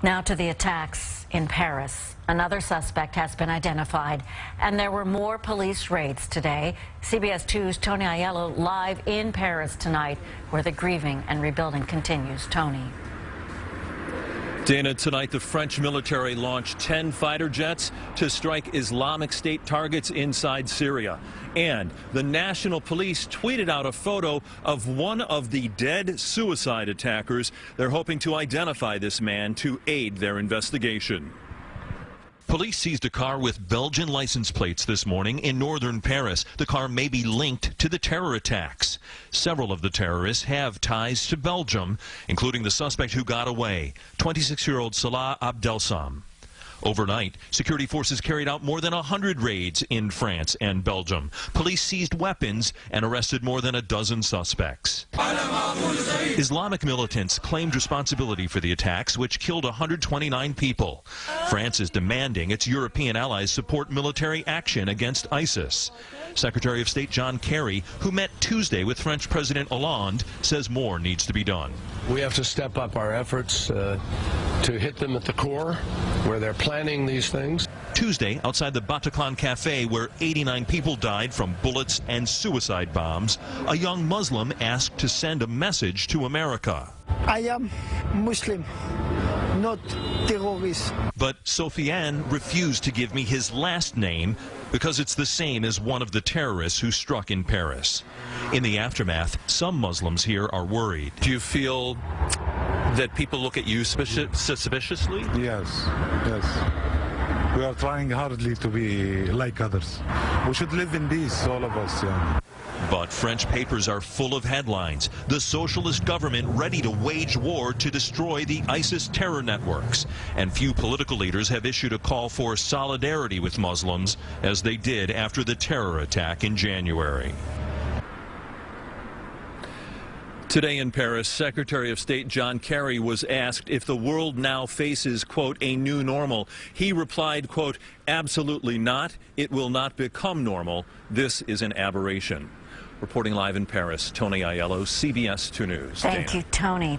Now to the attacks in Paris. Another suspect has been identified, and there were more police raids today. CBS 2's Tony Aiello live in Paris tonight, where the grieving and rebuilding continues. Tony. Dana, tonight the French military launched 10 fighter jets to strike Islamic State targets inside Syria. And the National Police tweeted out a photo of one of the dead suicide attackers. They're hoping to identify this man to aid their investigation. Police seized a car with Belgian license plates this morning in northern Paris. The car may be linked to the terror attacks. Several of the terrorists have ties to Belgium, including the suspect who got away, 26-year-old Salah Abdelsam. Overnight, security forces carried out more than 100 raids in France and Belgium. Police seized weapons and arrested more than a dozen suspects. Islamic militants claimed responsibility for the attacks, which killed 129 people. France is demanding its European allies support military action against ISIS. Secretary of State John Kerry, who met Tuesday with French President Hollande, says more needs to be done. We have to step up our efforts to hit them at the core, where they're planning these things. Tuesday, outside the Bataclan Cafe, where 89 people died from bullets and suicide bombs, a young Muslim asked to send a message to America. I am Muslim, not terrorist. But Sofiane refused to give me his last name because it's the same as one of the terrorists who struck in Paris. In the aftermath, some Muslims here are worried. Do you feel that people look at you suspiciously? Yes. We are trying hardly to be like others. We should live in peace, all of us. Yeah. But French papers are full of headlines. The socialist government ready to wage war to destroy the ISIS terror networks. And few political leaders have issued a call for solidarity with Muslims, as they did after the terror attack in January. Today in Paris, Secretary of State John Kerry was asked if the world now faces, quote, a new normal. He replied, quote, absolutely not. It will not become normal. This is an aberration. Reporting live in Paris, Tony Aiello, CBS 2 News. Thank you, Tony.